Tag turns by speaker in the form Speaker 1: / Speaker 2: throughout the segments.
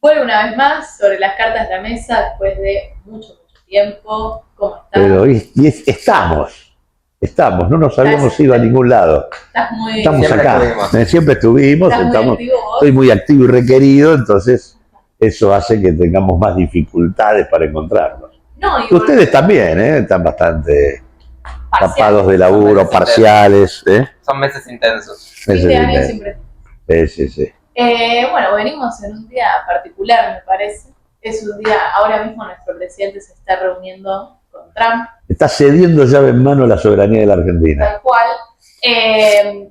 Speaker 1: Vuelve una vez más sobre las cartas de la mesa después de mucho tiempo. ¿Cómo estás?
Speaker 2: Pero estamos, no nos habíamos ido a ningún lado. Estamos
Speaker 1: siempre
Speaker 2: acá, siempre estuvimos, estoy muy activo y requerido, entonces eso hace que tengamos más dificultades para encontrarnos.
Speaker 1: No,
Speaker 2: ustedes también, están bastante tapados de laburo, parciales.
Speaker 3: Son meses intensos.
Speaker 1: Meses intensos.
Speaker 2: Sí.
Speaker 1: Bueno, venimos en un día particular, me parece. Es un día, ahora mismo nuestro presidente se está reuniendo con Trump.
Speaker 2: Está cediendo llave en mano la soberanía de la Argentina.
Speaker 1: Tal cual.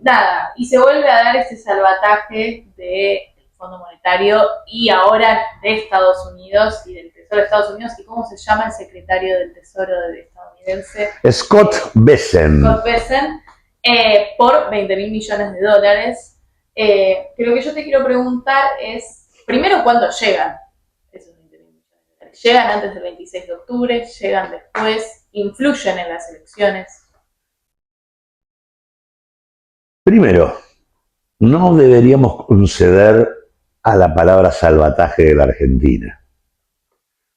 Speaker 1: Nada, y se vuelve a dar ese salvataje del Fondo Monetario y ahora de Estados Unidos y del Tesoro de Estados Unidos. ¿Y cómo se llama el secretario del Tesoro estadounidense?
Speaker 2: Scott Bessent.
Speaker 1: Por 20.000 millones de dólares. Que lo que yo te quiero preguntar es, primero, ¿cuándo llegan esos 20.000 millones de dólares? ¿Llegan antes del 26 de octubre? ¿Llegan después? ¿Influyen en las elecciones?
Speaker 2: Primero, no deberíamos conceder a la palabra salvataje de la Argentina.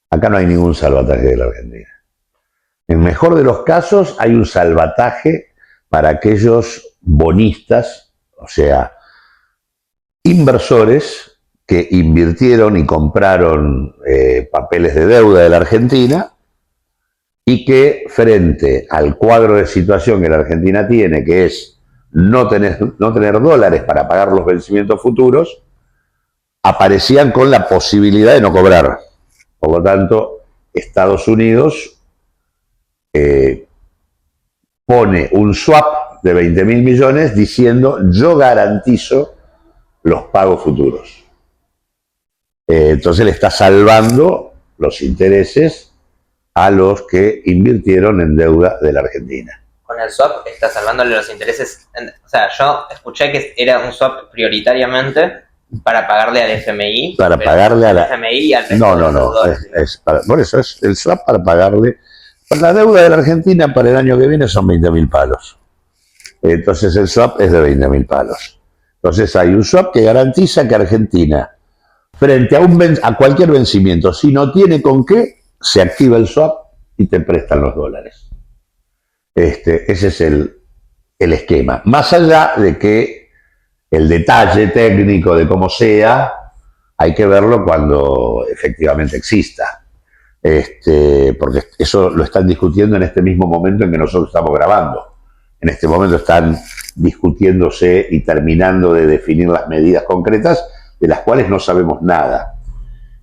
Speaker 2: Acá no hay ningún salvataje de la Argentina. En el mejor de los casos hay un salvataje para aquellos bonistas, o sea, inversores que invirtieron y compraron papeles de deuda de la Argentina y que frente al cuadro de situación que la Argentina tiene, que es no tener dólares para pagar los vencimientos futuros, aparecían con la posibilidad de no cobrar. Por lo tanto, Estados Unidos pone un swap de 20.000 millones diciendo yo garantizo los pagos futuros. Entonces le está salvando los intereses a los que invirtieron en deuda de la Argentina.
Speaker 3: Con el swap está salvándole los intereses. O sea, yo escuché que era un swap prioritariamente para pagarle al FMI.
Speaker 2: Para pagarle al
Speaker 3: FMI y al
Speaker 2: No. Por eso es el swap para pagarle. La deuda de la Argentina para el año que viene son 20.000 palos. Entonces el swap es de 20.000 palos. Entonces hay un swap que garantiza que Argentina, frente a cualquier vencimiento, si no tiene con qué, se activa el swap y te prestan los dólares. Ese es el esquema. Más allá de que el detalle técnico de cómo sea, hay que verlo cuando efectivamente exista. Porque eso lo están discutiendo en este mismo momento en que nosotros estamos grabando. En este momento están discutiéndose y terminando de definir las medidas concretas de las cuales no sabemos nada.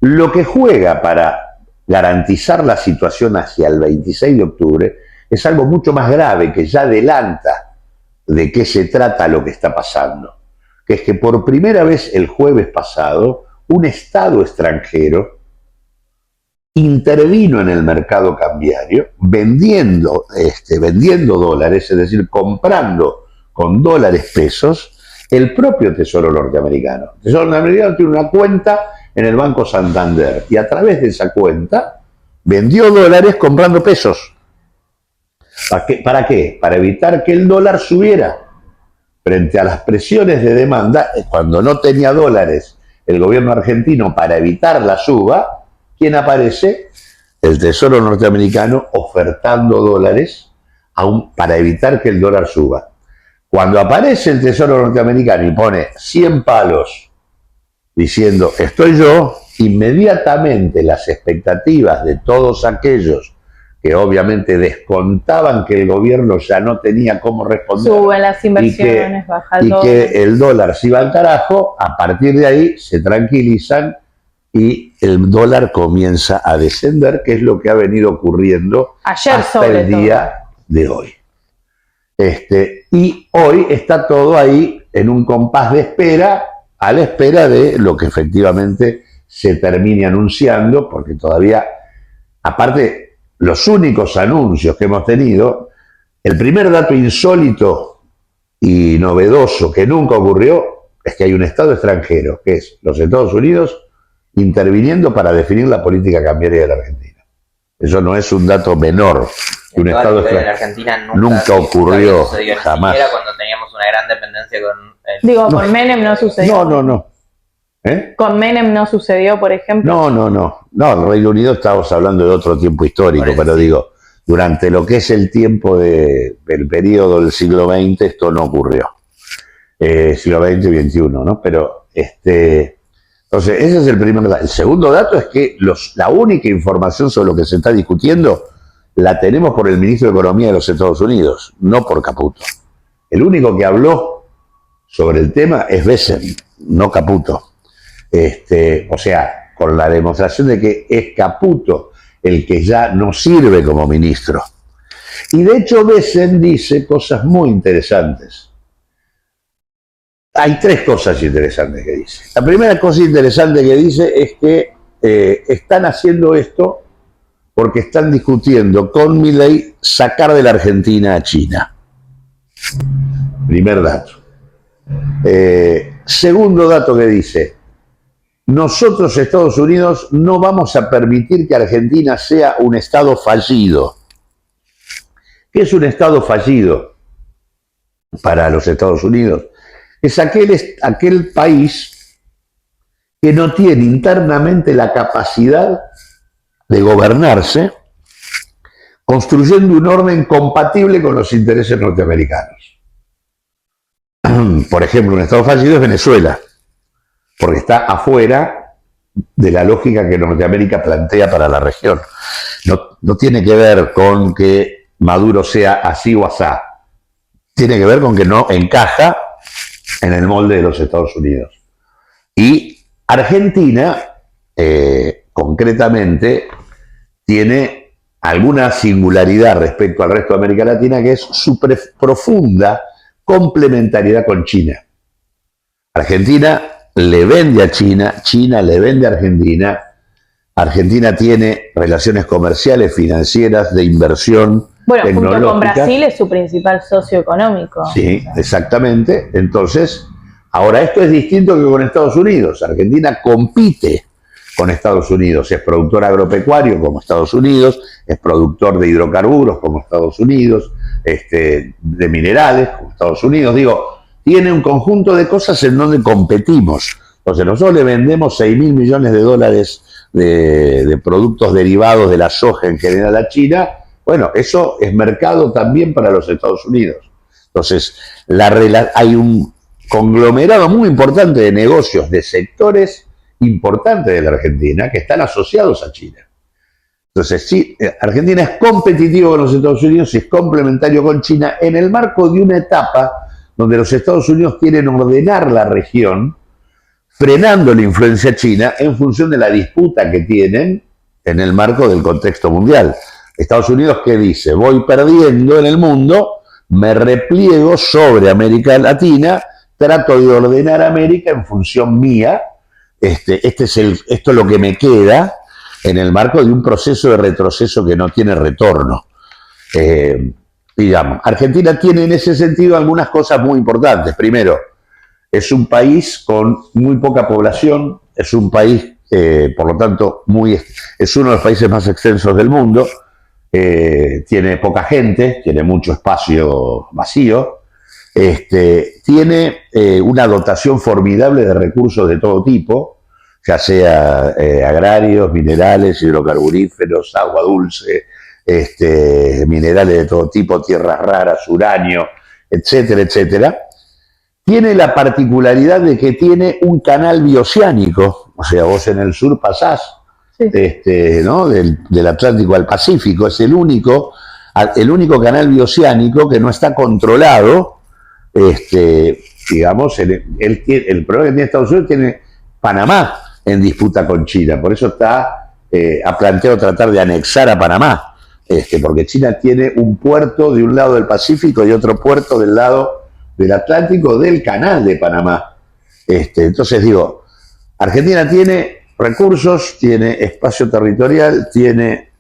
Speaker 2: Lo que juega para garantizar la situación hacia el 26 de octubre es algo mucho más grave que ya adelanta de qué se trata lo que está pasando, que es que por primera vez el jueves pasado un Estado extranjero intervino en el mercado cambiario vendiendo dólares, es decir, comprando con dólares pesos el propio Tesoro norteamericano. El Tesoro norteamericano tiene una cuenta en el Banco Santander y a través de esa cuenta vendió dólares comprando pesos. ¿Para qué? Para evitar que el dólar subiera. Frente a las presiones de demanda, cuando no tenía dólares el gobierno argentino para evitar la suba, ¿quién aparece? El Tesoro norteamericano ofertando dólares para evitar que el dólar suba. Cuando aparece el Tesoro norteamericano y pone 100 palos diciendo estoy yo, inmediatamente las expectativas de todos aquellos que obviamente descontaban que el gobierno ya no tenía cómo responder.
Speaker 1: Suben las inversiones, baja el dólar.
Speaker 2: Y que el dólar se iba al carajo, a partir de ahí se tranquilizan y el dólar comienza a descender, que es lo que ha venido ocurriendo hasta el día de hoy. Y hoy está todo ahí en un compás de espera, a la espera de lo que efectivamente se termine anunciando, porque todavía, aparte, los únicos anuncios que hemos tenido, el primer dato insólito y novedoso que nunca ocurrió es que hay un Estado extranjero, que es los Estados Unidos, interviniendo para definir la política cambiaria de la Argentina. Eso no es un dato menor.
Speaker 3: Un Estado extranjero. En Argentina
Speaker 2: nunca ocurrió, jamás.
Speaker 3: Ni siquiera cuando teníamos una gran dependencia con...
Speaker 1: Con Menem no sucedió.
Speaker 2: No.
Speaker 1: ¿Con Menem no sucedió, por ejemplo?
Speaker 2: No, el Reino Unido estamos hablando de otro tiempo histórico, pero
Speaker 3: sí.
Speaker 2: digo, durante lo que es el tiempo del periodo del siglo XX esto no ocurrió. Siglo XX y XXI, ¿no? Pero, entonces, ese es el primer dato. El segundo dato es que la única información sobre lo que se está discutiendo la tenemos por el ministro de Economía de los Estados Unidos, no por Caputo. El único que habló sobre el tema es Bessent, no Caputo. O sea, con la demostración de que es Caputo el que ya no sirve como ministro. Y de hecho Bessent dice cosas muy interesantes. Hay tres cosas interesantes que dice. La primera cosa interesante que dice es que están haciendo esto porque están discutiendo con Milei sacar de la Argentina a China. Primer dato. Segundo dato que dice, nosotros, Estados Unidos, no vamos a permitir que Argentina sea un Estado fallido. ¿Qué es un Estado fallido para los Estados Unidos? Es aquel país que no tiene internamente la capacidad de gobernarse, construyendo un orden compatible con los intereses norteamericanos. Por ejemplo, un Estado fallido es Venezuela, porque está afuera de la lógica que Norteamérica plantea para la región. No tiene que ver con que Maduro sea así o asá. Tiene que ver con que no encaja en el molde de los Estados Unidos. Y Argentina, concretamente, tiene alguna singularidad respecto al resto de América Latina, que es su profunda complementariedad con China. Argentina le vende a China, China le vende a Argentina. Argentina tiene relaciones comerciales, financieras, de inversión,
Speaker 1: bueno, junto con Brasil es su principal socio económico.
Speaker 2: Sí, exactamente. Entonces, ahora esto es distinto que con Estados Unidos. Argentina compite con Estados Unidos. Es productor agropecuario como Estados Unidos, es productor de hidrocarburos como Estados Unidos, de minerales como Estados Unidos. Digo, tiene un conjunto de cosas en donde competimos. Entonces, nosotros le vendemos 6.000 millones de dólares de productos derivados de la soja en general a China. Bueno, eso es mercado también para los Estados Unidos. Entonces, hay un conglomerado muy importante de negocios, de sectores importantes de la Argentina que están asociados a China. Entonces, sí, Argentina es competitivo con los Estados Unidos y es complementario con China en el marco de una etapa donde los Estados Unidos quieren ordenar la región, frenando la influencia china en función de la disputa que tienen en el marco del contexto mundial. Estados Unidos, ¿qué dice? Voy perdiendo en el mundo, me repliego sobre América Latina, trato de ordenar América en función mía. Esto es lo que me queda en el marco de un proceso de retroceso que no tiene retorno. Digamos, Argentina tiene en ese sentido algunas cosas muy importantes. Primero, es un país con muy poca población, es un país, por lo tanto, es uno de los países más extensos del mundo. Tiene poca gente, tiene mucho espacio vacío, tiene una dotación formidable de recursos de todo tipo, ya sea agrarios, minerales, hidrocarburíferos, agua dulce, minerales de todo tipo, tierras raras, uranio, etcétera, etcétera. Tiene la particularidad de que tiene un canal bioceánico, o sea, vos en el sur pasás, ¿no? del Atlántico al Pacífico, es el único canal bioceánico que no está controlado, digamos, el problema que tiene Estados Unidos tiene Panamá en disputa con China, por eso ha planteado tratar de anexar a Panamá, porque China tiene un puerto de un lado del Pacífico y otro puerto del lado del Atlántico del canal de Panamá. Entonces digo, Argentina tiene recursos, tiene espacio territorial, tiene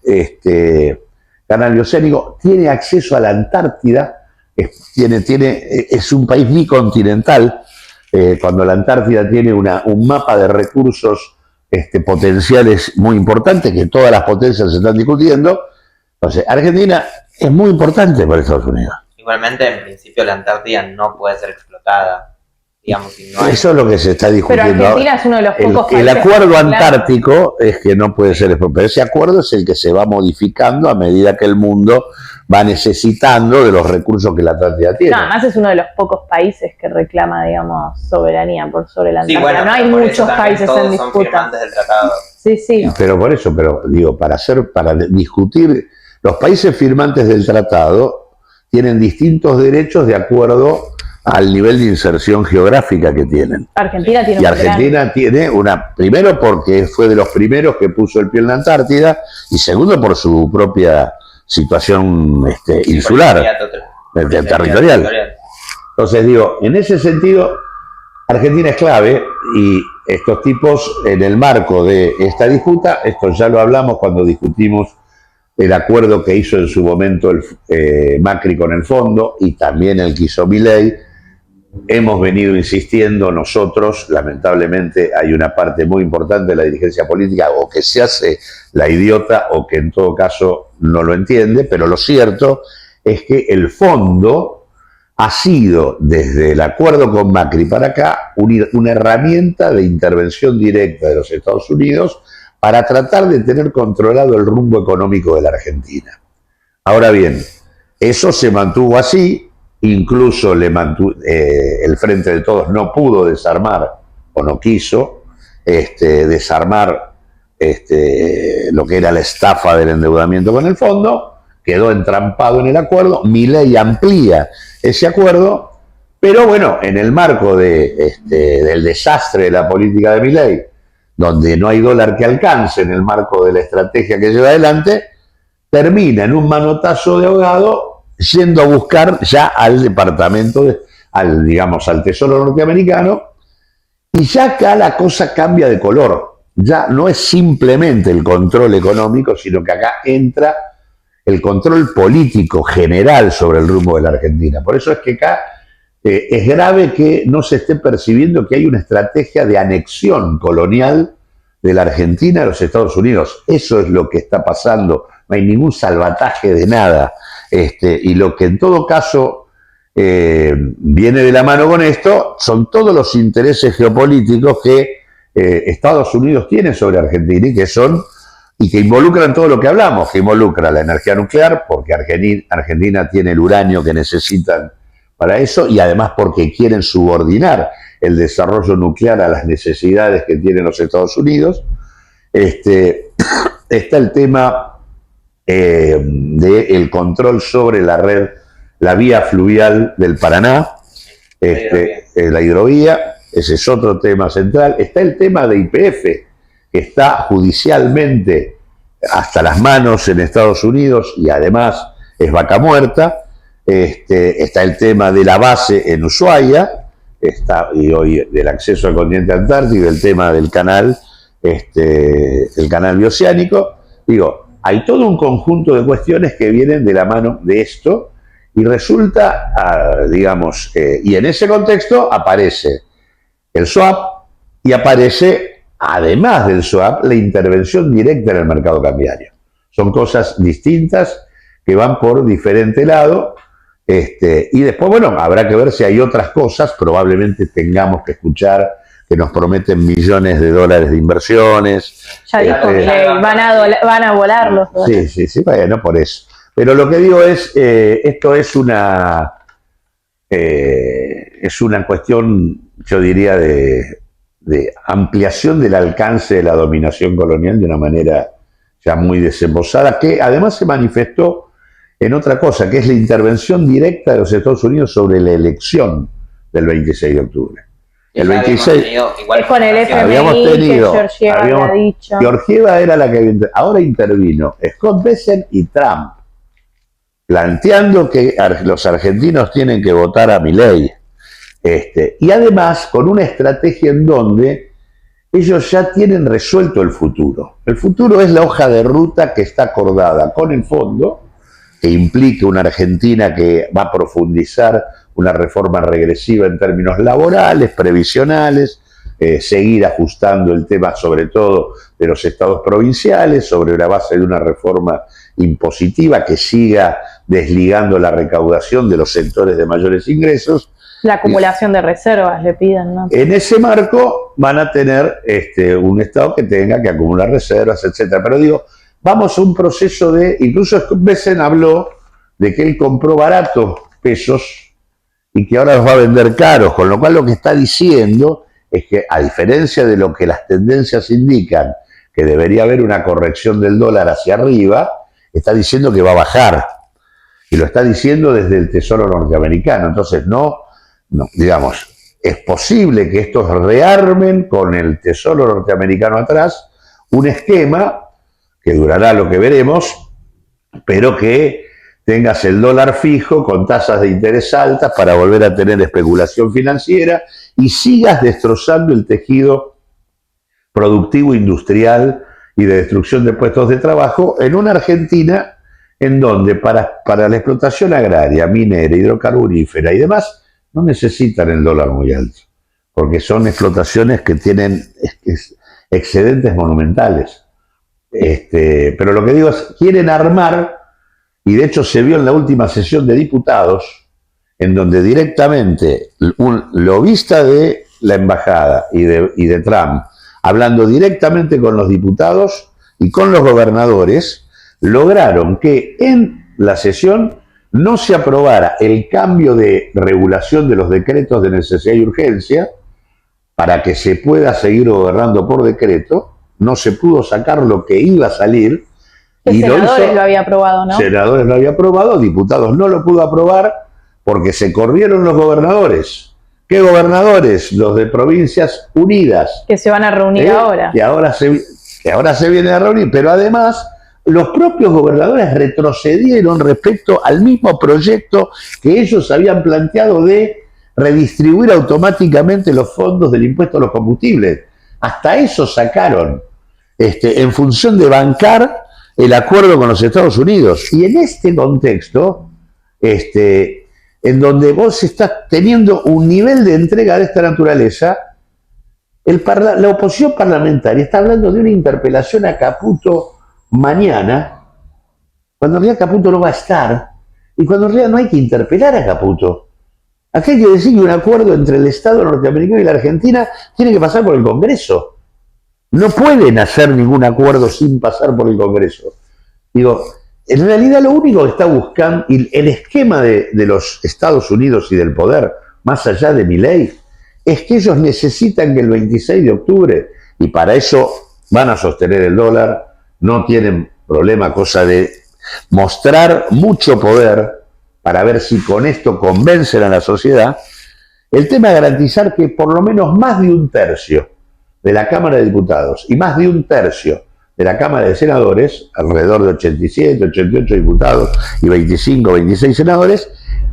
Speaker 2: canal bioceánico, tiene acceso a la Antártida, es un país bicontinental, cuando la Antártida tiene un mapa de recursos potenciales muy importante, que todas las potencias se están discutiendo. Entonces, Argentina es muy importante para Estados Unidos.
Speaker 3: Igualmente, en principio, la Antártida no puede ser explotada digamos, si no hay...
Speaker 2: Eso es lo que se está
Speaker 4: Pero
Speaker 2: discutiendo
Speaker 4: Argentina
Speaker 2: ahora.
Speaker 4: es uno de los pocos
Speaker 2: El
Speaker 4: países.
Speaker 2: acuerdo
Speaker 4: claro.
Speaker 2: antártico es que no puede ser expropiado, pero ese acuerdo es el que se va modificando a medida que el mundo va necesitando de los recursos que la Antártida tiene.
Speaker 4: No, además es uno de los pocos países que reclama, digamos, soberanía por sobre la
Speaker 3: Sí,
Speaker 4: Antártida.
Speaker 3: bueno,
Speaker 4: No hay
Speaker 3: pero por eso
Speaker 4: muchos
Speaker 3: también
Speaker 4: países
Speaker 3: todos
Speaker 4: en
Speaker 3: son
Speaker 4: disputa.
Speaker 3: firmantes del tratado.
Speaker 4: Sí, sí.
Speaker 2: Pero por eso, pero digo, para discutir, los países firmantes del tratado tienen distintos derechos de acuerdo al nivel de inserción geográfica que tienen.
Speaker 4: Argentina tiene
Speaker 2: Y
Speaker 4: un
Speaker 2: Argentina tiene una, primero porque fue de los primeros que puso el pie en la Antártida, y segundo por su propia situación insular, territorial. Entonces digo, en ese sentido, Argentina es clave, y estos tipos, en el marco de esta disputa, esto ya lo hablamos cuando discutimos el acuerdo que hizo en su momento Macri con el fondo, y también el que hizo Milei. Hemos venido insistiendo nosotros, lamentablemente hay una parte muy importante de la dirigencia política o que se hace la idiota o que en todo caso no lo entiende, pero lo cierto es que el fondo ha sido desde el acuerdo con Macri para acá una herramienta de intervención directa de los Estados Unidos para tratar de tener controlado el rumbo económico de la Argentina. Ahora bien, eso se mantuvo así. Incluso el Frente de Todos no pudo desarmar, o no quiso, desarmar lo que era la estafa del endeudamiento con el fondo, quedó entrampado en el acuerdo. Milei amplía ese acuerdo, pero bueno, en el marco del desastre de la política de Milei, donde no hay dólar que alcance en el marco de la estrategia que lleva adelante, termina en un manotazo de ahogado, yendo a buscar ya al departamento, al Tesoro norteamericano, y ya acá la cosa cambia de color. Ya no es simplemente el control económico, sino que acá entra el control político general sobre el rumbo de la Argentina. Por eso es que acá es grave que no se esté percibiendo que hay una estrategia de anexión colonial de la Argentina a los Estados Unidos. Eso es lo que está pasando. No hay ningún salvataje de nada. Y lo que en todo caso viene de la mano con esto son todos los intereses geopolíticos que Estados Unidos tiene sobre Argentina y que involucran todo lo que hablamos, que involucra la energía nuclear, porque Argentina tiene el uranio que necesitan para eso, y además porque quieren subordinar el desarrollo nuclear a las necesidades que tienen los Estados Unidos. Está el tema del control sobre la red, la vía fluvial del Paraná, la hidrovía, ese es otro tema central. Está el tema de YPF, que está judicialmente hasta las manos en Estados Unidos y además es vaca muerta. Está el tema de la base en Ushuaia, y hoy del acceso al continente antártico, el tema del canal, el canal bioceánico. Digo, hay todo un conjunto de cuestiones que vienen de la mano de esto, y resulta, y en ese contexto aparece el swap, y aparece, además del swap, la intervención directa en el mercado cambiario. Son cosas distintas que van por diferente lado, y después, bueno, habrá que ver si hay otras cosas, probablemente tengamos que escuchar que nos prometen millones de dólares de inversiones.
Speaker 4: Ya dijo Milei, van a volar los dólares.
Speaker 2: Sí, bueno, por eso. Pero lo que digo es, esto es una cuestión, yo diría, de ampliación del alcance de la dominación colonial de una manera ya muy desembosada, que además se manifestó en otra cosa, que es la intervención directa de los Estados Unidos sobre la elección del 26 de octubre. El 26
Speaker 4: es con el FMI,
Speaker 2: habíamos tenido,
Speaker 4: que Georgieva había dicho.
Speaker 2: Georgieva era la que ahora intervino Scott Bessent y Trump, planteando que los argentinos tienen que votar a Milei, y además con una estrategia en donde ellos ya tienen resuelto el futuro. El futuro es la hoja de ruta que está acordada con el fondo, que implica una Argentina que va a profundizar una reforma regresiva en términos laborales, previsionales, seguir ajustando el tema sobre todo de los estados provinciales sobre la base de una reforma impositiva que siga desligando la recaudación de los sectores de mayores ingresos,
Speaker 4: La acumulación de reservas le piden, ¿no?
Speaker 2: En ese marco van a tener un Estado que tenga que acumular reservas, etcétera. Pero digo, vamos a un proceso de, incluso Besen habló de que él compró baratos pesos y que ahora los va a vender caros, con lo cual lo que está diciendo es que, a diferencia de lo que las tendencias indican, que debería haber una corrección del dólar hacia arriba, está diciendo que va a bajar. Y lo está diciendo desde el Tesoro norteamericano. Entonces, no, digamos, es posible que estos rearmen con el Tesoro norteamericano atrás un esquema que durará lo que veremos, pero que tengas el dólar fijo con tasas de interés altas para volver a tener especulación financiera y sigas destrozando el tejido productivo industrial y de destrucción de puestos de trabajo en una Argentina en donde para la explotación agraria, minera, hidrocarburífera y demás, no necesitan el dólar muy alto, porque son explotaciones que tienen excedentes monumentales. Pero lo que digo es, quieren armar, y de hecho se vio en la última sesión de diputados, en donde directamente un lobista de la embajada y de Trump, hablando directamente con los diputados y con los gobernadores, lograron que en la sesión no se aprobara el cambio de regulación de los decretos de necesidad y urgencia para que se pueda seguir gobernando por decreto. No se pudo sacar lo que iba a salir.
Speaker 4: Y senadores lo había aprobado, ¿no?
Speaker 2: Senadores lo había aprobado, diputados no lo pudo aprobar porque se corrieron los gobernadores. ¿Qué gobernadores? Los de Provincias Unidas.
Speaker 4: Que se van a reunir ahora.
Speaker 2: Que ahora se vienen a reunir, pero además los propios gobernadores retrocedieron respecto al mismo proyecto que ellos habían planteado de redistribuir automáticamente los fondos del impuesto a los combustibles. Hasta eso sacaron, en función de bancar el acuerdo con los Estados Unidos. Y en este contexto, en donde vos estás teniendo un nivel de entrega de esta naturaleza, la oposición parlamentaria está hablando de una interpelación a Caputo mañana, cuando en realidad Caputo no va a estar, y cuando en realidad no hay que interpelar a Caputo. Aquí hay que decir que un acuerdo entre el Estado norteamericano y la Argentina tiene que pasar por el Congreso. No pueden hacer ningún acuerdo sin pasar por el Congreso. Digo, en realidad lo único que está buscando, y el esquema de los Estados Unidos y del poder, más allá de Milei, es que ellos necesitan que el 26 de octubre, y para eso van a sostener el dólar, no tienen problema, cosa de mostrar mucho poder para ver si con esto convencen a la sociedad. El tema de garantizar que por lo menos más de un tercio de la Cámara de Diputados y más de un tercio de la Cámara de Senadores, alrededor de 87, 88 diputados y 25, 26 senadores,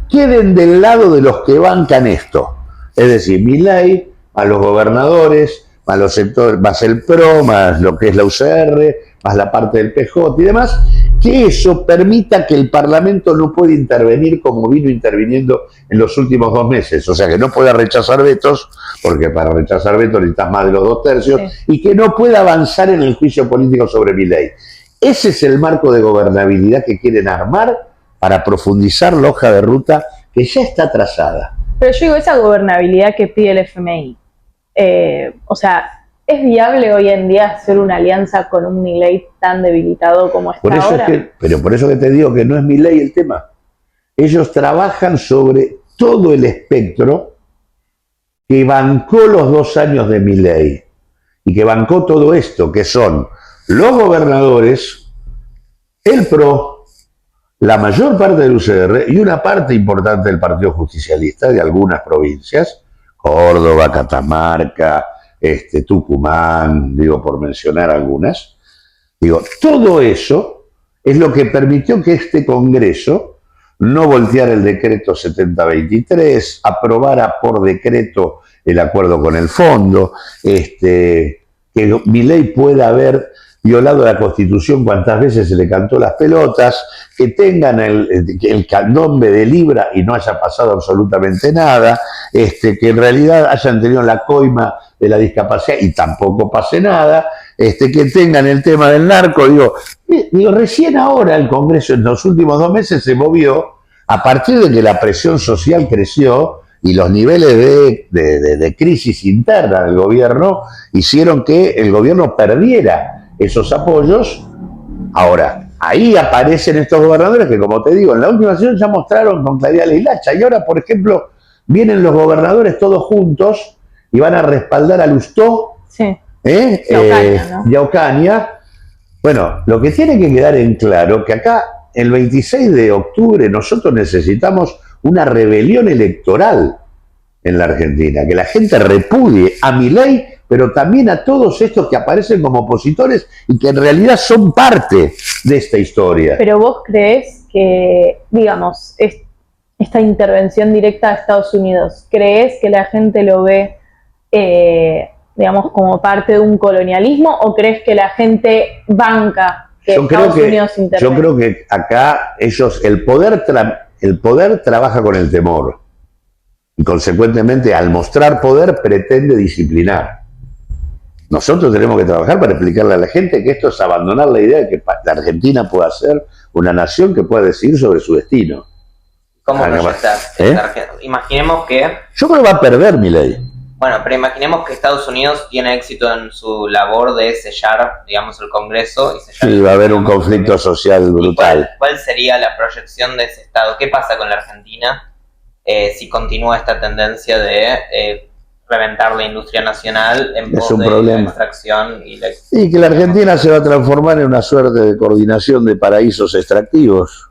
Speaker 2: queden del lado de los que bancan esto. Es decir, Milei, a los gobernadores, más los sectores, más el PRO, más lo que es la UCR, más la parte del PJ y demás, que eso permita que el Parlamento no pueda intervenir como vino interviniendo en los últimos 2 meses. O sea, que no pueda rechazar vetos, porque para rechazar vetos necesitas más de los 2 tercios, sí, y que no pueda avanzar en el juicio político sobre Milei. Ese es el marco de gobernabilidad que quieren armar para profundizar la hoja de ruta que ya está trazada.
Speaker 4: Pero yo digo, esa gobernabilidad que pide el FMI, o sea, ¿es viable hoy en día hacer una alianza con un Milei tan debilitado como está ahora?
Speaker 2: Pero por eso que te digo que no es Milei el tema. Ellos trabajan sobre todo el espectro que bancó los 2 años de Milei y que bancó todo esto, que son los gobernadores, el PRO, la mayor parte del UCR y una parte importante del Partido Justicialista de algunas provincias, Córdoba, Catamarca, Tucumán, digo, por mencionar algunas. Digo, todo eso es lo que permitió que este Congreso no volteara el decreto 7023, aprobara por decreto el acuerdo con el fondo, que Milei pueda haber violado la Constitución cuantas veces se le cantó las pelotas, que tengan el candombe de Libra y no haya pasado absolutamente nada, que en realidad hayan tenido la coima de la discapacidad y tampoco pase nada, que tengan el tema del narco. Digo, recién ahora el Congreso en los últimos 2 meses se movió a partir de que la presión social creció y los niveles de crisis interna del gobierno hicieron que el gobierno perdiera esos apoyos. Ahora, ahí aparecen estos gobernadores que, como te digo, en la última sesión ya mostraron con claridad la hilacha. Y ahora, por ejemplo, vienen los gobernadores todos juntos y van a respaldar a Lustó,
Speaker 4: Sí.
Speaker 2: y a Ocaña. Bueno, lo que tiene que quedar en claro que acá, el 26 de octubre, nosotros necesitamos una rebelión electoral en la Argentina, que la gente repudie a Milei, pero también a todos estos que aparecen como opositores y que en realidad son parte de esta historia.
Speaker 4: Pero vos crees que, digamos, esta intervención directa a Estados Unidos, ¿crees que la gente lo ve, digamos, como parte de un colonialismo o crees que la gente banca que Estados Unidos intervenga?
Speaker 2: Yo creo que acá el poder trabaja con el temor y consecuentemente al mostrar poder pretende disciplinar. Nosotros tenemos que trabajar para explicarle a la gente que esto es abandonar la idea de que la Argentina pueda ser una nación que pueda decidir sobre su destino.
Speaker 3: ¿Cómo proyectar? Imaginemos que...
Speaker 2: Yo creo que va a perder Milei.
Speaker 3: Bueno, pero imaginemos que Estados Unidos tiene éxito en su labor de sellar, digamos, el Congreso. Y sellar
Speaker 2: sí, va a haber un conflicto social brutal.
Speaker 3: ¿Cuál sería la proyección de ese Estado? ¿Qué pasa con la Argentina si continúa esta tendencia de reventar la industria nacional en pos de la extracción?
Speaker 2: Y que la Argentina se va a transformar en una suerte de coordinación de paraísos extractivos,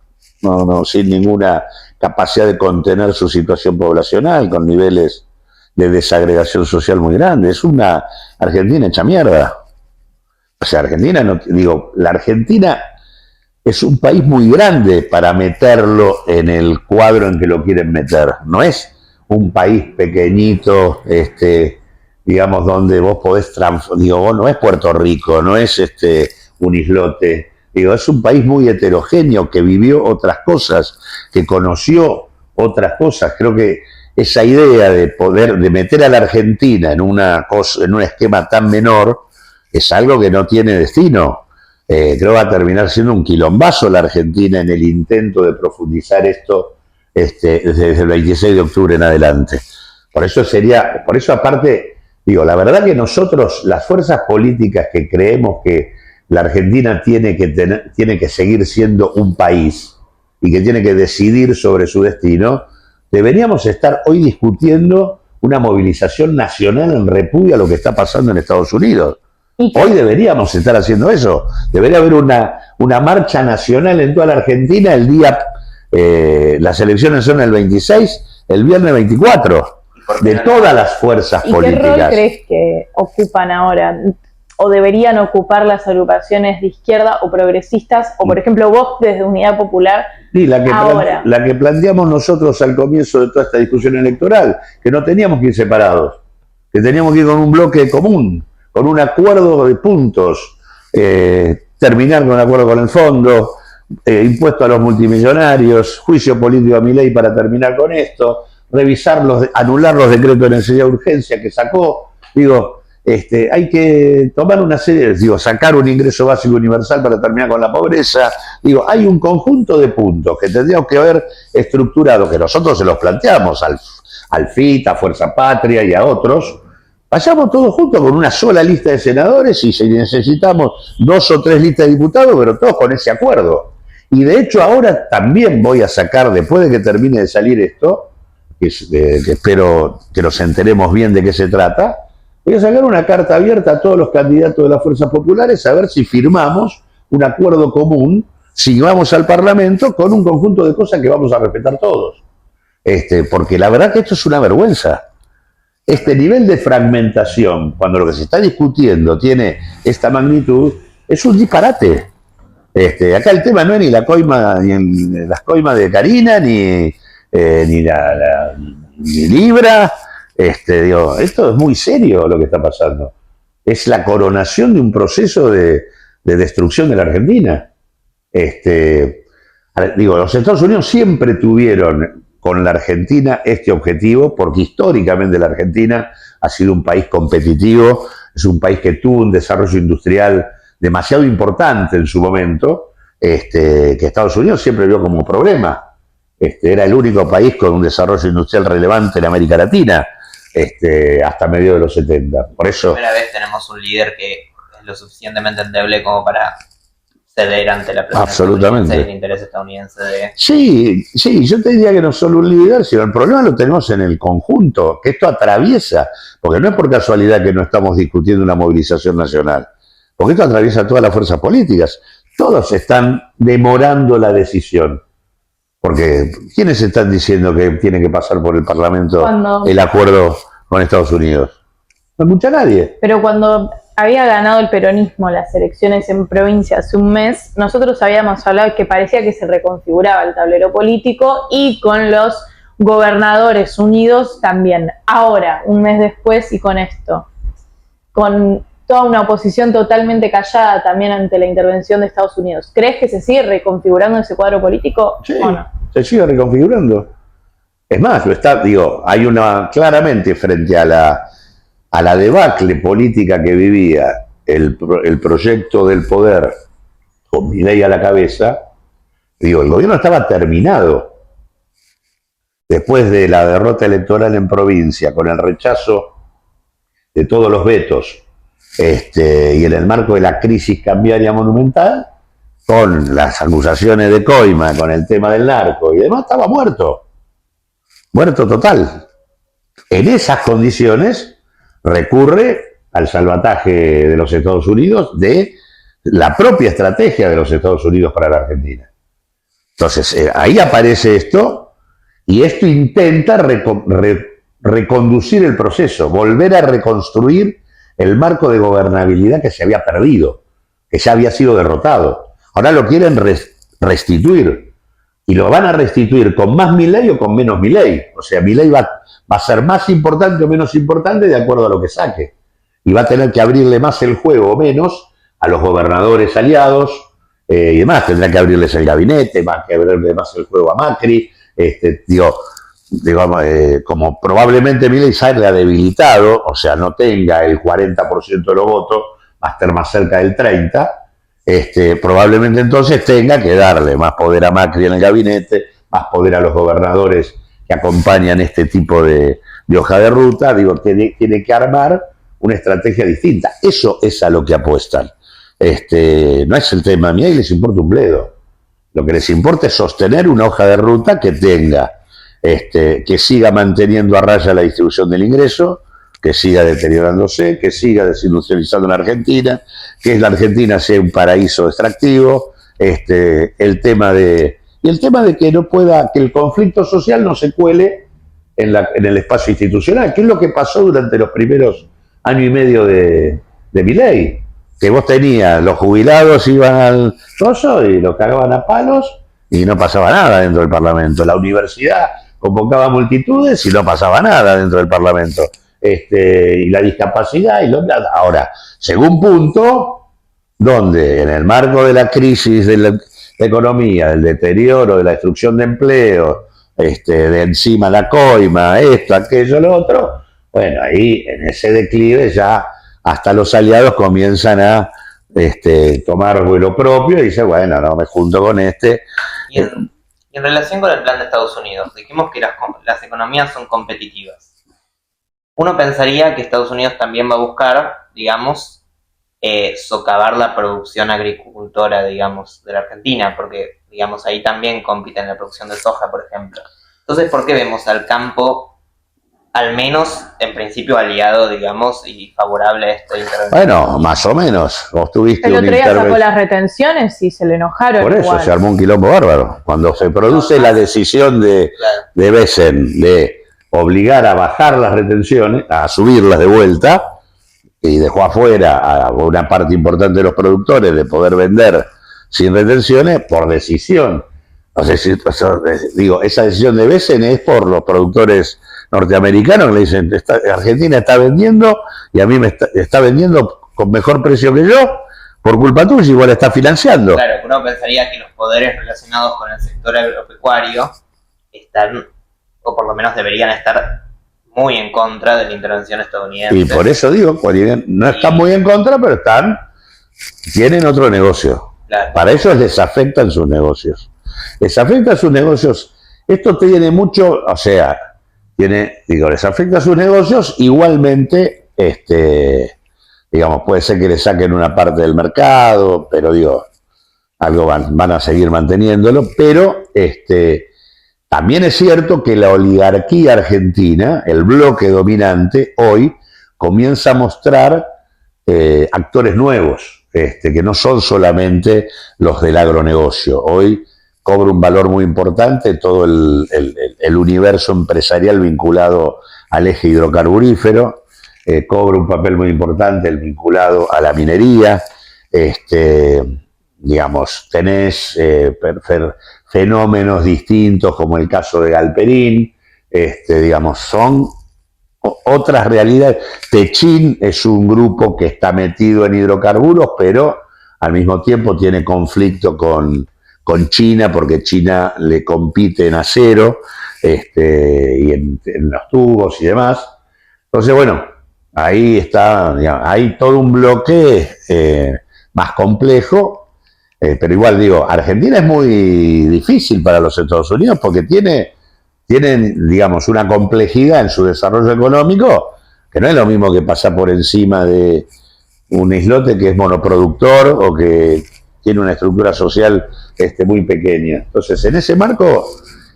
Speaker 2: sin ninguna capacidad de contener su situación poblacional, con niveles de desagregación social muy grande. Es una Argentina hecha mierda. O sea, la Argentina es un país muy grande para meterlo en el cuadro en que lo quieren meter. No es un país pequeñito, digamos, donde vos podés no es Puerto Rico, no es un islote. Es un país muy heterogéneo que vivió otras cosas, que conoció otras cosas. Creo que esa idea de meter a la Argentina en un esquema tan menor es algo que no tiene destino. Creo que va a terminar siendo un quilombazo la Argentina en el intento de profundizar esto desde el 26 de octubre en adelante. Por eso aparte, la verdad que nosotros, las fuerzas políticas que creemos que la Argentina tiene que seguir siendo un país y que tiene que decidir sobre su destino, deberíamos estar hoy discutiendo una movilización nacional en repudio a lo que está pasando en Estados Unidos. Hoy deberíamos estar haciendo eso. Debería haber una marcha nacional en toda la Argentina el día, las elecciones son el 26, el viernes 24, de todas las fuerzas políticas.
Speaker 4: ¿Qué rol crees que ocupan ahora? ¿O deberían ocupar las agrupaciones de izquierda o progresistas? O, por ejemplo, vos desde Unidad Popular,
Speaker 2: sí, la que planteamos nosotros al comienzo de toda esta discusión electoral, que no teníamos que ir separados, que teníamos que ir con un bloque común, con un acuerdo de puntos, terminar con un acuerdo con el fondo, impuesto a los multimillonarios, juicio político a Milei para terminar con esto, anular los decretos de necesidad de urgencia que sacó. Hay que tomar una serie, sacar un ingreso básico universal para terminar con la pobreza. Hay un conjunto de puntos que tendríamos que haber estructurado, que nosotros se los planteamos al FIT, a Fuerza Patria y a otros. Vayamos todos juntos con una sola lista de senadores y si necesitamos 2 o 3 listas de diputados, pero todos con ese acuerdo. Y de hecho ahora también voy a sacar, después de que termine de salir esto, que espero que nos enteremos bien de qué se trata, voy a sacar una carta abierta a todos los candidatos de las fuerzas populares a ver si firmamos un acuerdo común, si vamos al Parlamento, con un conjunto de cosas que vamos a respetar todos. Porque la verdad que esto es una vergüenza. Este nivel de fragmentación, cuando lo que se está discutiendo tiene esta magnitud, es un disparate. Acá el tema no es ni la coima, ni las coimas de Karina, ni Libra. Esto es muy serio lo que está pasando. Es la coronación de un proceso de destrucción de la Argentina. Los Estados Unidos siempre tuvieron con la Argentina este objetivo, porque históricamente la Argentina ha sido un país competitivo, es un país que tuvo un desarrollo industrial demasiado importante en su momento, que Estados Unidos siempre vio como problema. Era el único país con un desarrollo industrial relevante en América Latina, hasta mediados de los 70. Por eso...
Speaker 3: Primera vez tenemos un líder que es lo suficientemente endeble como para ceder ante la presión
Speaker 2: absolutamente.
Speaker 3: El interés estadounidense de...
Speaker 2: Sí, yo te diría que no solo un líder, sino el problema lo tenemos en el conjunto, que esto atraviesa, porque no es por casualidad que no estamos discutiendo una movilización nacional, porque esto atraviesa todas las fuerzas políticas. Todos están demorando la decisión. Porque, ¿quiénes están diciendo que tiene que pasar por el Parlamento el acuerdo con Estados Unidos? No escucha nadie.
Speaker 4: Pero cuando había ganado el peronismo las elecciones en provincia hace un mes, nosotros habíamos hablado que parecía que se reconfiguraba el tablero político y con los gobernadores unidos también. Ahora, un mes después y con esto, con toda una oposición totalmente callada también ante la intervención de Estados Unidos. ¿Crees que se sigue reconfigurando ese cuadro político o no?
Speaker 2: Se sigue reconfigurando. Es más, hay una, claramente frente a la debacle política que vivía el proyecto del poder con Milei a la cabeza, el gobierno estaba terminado. Después de la derrota electoral en provincia, con el rechazo de todos los vetos, y en el marco de la crisis cambiaria monumental, con las acusaciones de coima, con el tema del narco y demás, estaba muerto total. En esas condiciones recurre al salvataje de los Estados Unidos, de la propia estrategia de los Estados Unidos para la Argentina. Entonces, ahí aparece esto, y esto intenta reconducir el proceso, volver a reconstruir el marco de gobernabilidad que se había perdido, que ya había sido derrotado. Ahora lo quieren restituir, y lo van a restituir con más Milei o con menos Milei. O sea, Milei va a ser más importante o menos importante de acuerdo a lo que saque, y va a tener que abrirle más el juego o menos a los gobernadores aliados, y demás. Tendrá que abrirles el gabinete, va a abrirle más el juego a Macri, como probablemente Milei salga debilitado, o sea, no tenga el 40% de los votos, va a estar más cerca del 30%, probablemente entonces tenga que darle más poder a Macri en el gabinete, más poder a los gobernadores que acompañan este tipo de hoja de ruta. Tiene que armar una estrategia distinta. Eso es a lo que apuestan. No es el tema, a mí les importa un bledo. Lo que les importa es sostener una hoja de ruta que tenga, que siga manteniendo a raya la distribución del ingreso, que siga deteriorándose, que siga desindustrializando la Argentina, que la Argentina sea un paraíso extractivo, el tema de que no pueda, que el conflicto social no se cuele en el espacio institucional, que es lo que pasó durante los primeros año y medio de Milei, que vos tenías, los jubilados iban al coso y los cagaban a palos y no pasaba nada dentro del Parlamento. La universidad convocaba multitudes y no pasaba nada dentro del Parlamento. Y la discapacidad ahora, según punto, donde en el marco de la crisis de la economía, del deterioro, de la destrucción de empleo, de encima la coima, esto, aquello, lo otro, bueno, ahí en ese declive ya hasta los aliados comienzan a tomar vuelo propio y dicen, bueno, no, me junto con este.
Speaker 3: Y en relación con el plan de Estados Unidos, dijimos que las economías son competitivas. Uno pensaría que Estados Unidos también va a buscar, digamos, socavar la producción agricultora, digamos, de la Argentina, porque, digamos, ahí también compiten la producción de soja, por ejemplo. Entonces, ¿por qué vemos al campo, al menos, en principio, aliado, digamos, y favorable a esta intervención?
Speaker 2: Bueno, más o menos. Vos tuviste
Speaker 4: el otro día sacó las retenciones y se le enojaron.
Speaker 2: Por eso igual se armó un quilombo bárbaro. Cuando se produce la decisión de Besen de obligar a bajar las retenciones, a subirlas de vuelta, y dejó afuera a una parte importante de los productores de poder vender sin retenciones por decisión. No sé si, esa decisión de Besen es por los productores norteamericanos que le dicen, Argentina está vendiendo y a mí me está vendiendo con mejor precio que yo, por culpa tuya, igual está financiando.
Speaker 3: Claro, uno pensaría que los poderes relacionados con el sector agropecuario están, o por lo menos deberían estar, muy en contra de la intervención estadounidense.
Speaker 2: Y por eso digo, no están muy en contra, pero tienen otro negocio.
Speaker 3: Claro.
Speaker 2: Para ellos les afectan sus negocios. Les afectan sus negocios Esto tiene mucho, o sea, les afecta a sus negocios, igualmente, digamos, puede ser que le saquen una parte del mercado, pero digo, algo van a seguir manteniéndolo, pero también es cierto que la oligarquía argentina, el bloque dominante, hoy comienza a mostrar actores nuevos, que no son solamente los del agronegocio. Hoy cobra un valor muy importante todo el universo empresarial vinculado al eje hidrocarburífero, cobra un papel muy importante el vinculado a la minería, digamos, tenés fenómenos distintos como el caso de Galperín, digamos, son otras realidades. Techín es un grupo que está metido en hidrocarburos, pero al mismo tiempo tiene conflicto con China, porque China le compite en acero y en los tubos y demás. Entonces, bueno, ahí está, digamos, hay todo un bloque más complejo, pero igual digo, Argentina es muy difícil para los Estados Unidos porque tienen, digamos, una complejidad en su desarrollo económico que no es lo mismo que pasar por encima de un islote que es monoproductor o que tiene una estructura social muy pequeña. Entonces, en ese marco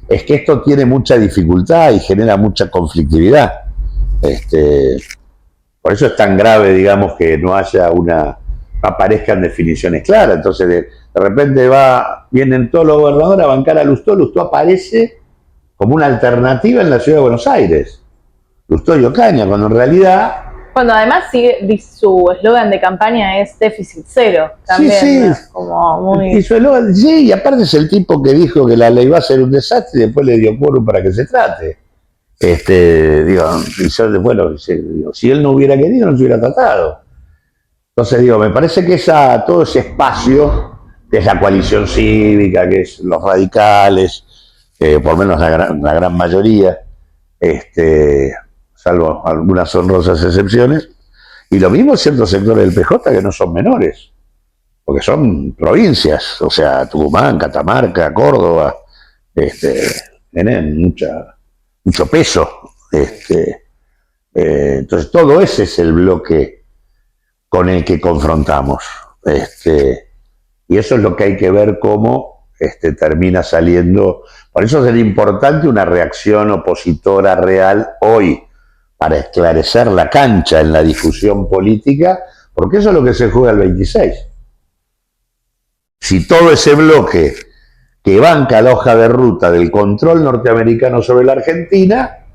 Speaker 2: es que esto tiene mucha dificultad y genera mucha conflictividad. Por eso es tan grave, digamos, que no aparezcan definiciones claras. Entonces, de repente vienen todos los gobernadores a bancar a Lustó aparece como una alternativa en la ciudad de Buenos Aires. Lustó y Ocaña, cuando en realidad...
Speaker 4: Cuando además su eslogan de campaña es déficit cero, también,
Speaker 2: sí,
Speaker 4: ¿no? Como muy...
Speaker 2: Y su eslogan, sí, y aparte es el tipo que dijo que la ley va a ser un desastre y después le dio quórum para que se trate. Bueno, si él no hubiera querido, no se hubiera tratado. Entonces, me parece que todo ese espacio, que es la coalición cívica, que es los radicales, por lo menos la gran mayoría, salvo algunas honrosas excepciones, y lo mismo ciertos sectores del PJ que no son menores, porque son provincias, o sea, Tucumán, Catamarca, Córdoba, tienen mucho peso. Entonces, todo ese es el bloque con el que confrontamos. Y eso es lo que hay que ver cómo termina saliendo. Por eso es importante una reacción opositora real hoy, para esclarecer la cancha en la discusión política, porque eso es lo que se juega el 26. Si todo ese bloque que banca la hoja de ruta del control norteamericano sobre la Argentina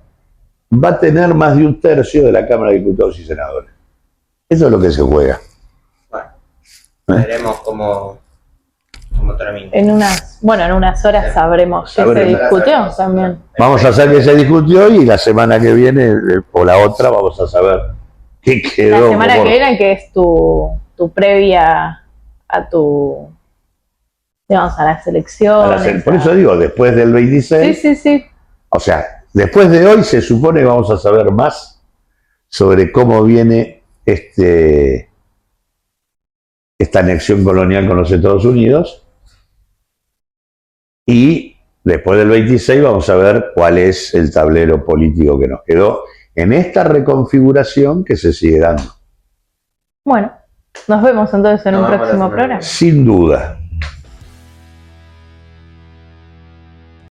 Speaker 2: va a tener más de un tercio de la Cámara de Diputados y Senadores. Eso es lo que se juega.
Speaker 3: Bueno, veremos cómo termina.
Speaker 4: En unas horas sabremos qué se discutió también.
Speaker 2: Vamos a saber qué se discutió y la semana que viene o la otra vamos a saber qué quedó.
Speaker 4: La semana que viene, que es tu previa a digamos, a las elecciones.
Speaker 2: Por eso digo, después del 26.
Speaker 4: Sí.
Speaker 2: O sea, después de hoy se supone que vamos a saber más sobre cómo viene esta anexión colonial con los Estados Unidos. Y después del 26 vamos a ver cuál es el tablero político que nos quedó en esta reconfiguración que se sigue dando.
Speaker 4: Bueno, nos vemos entonces en un próximo programa.
Speaker 2: Sin duda.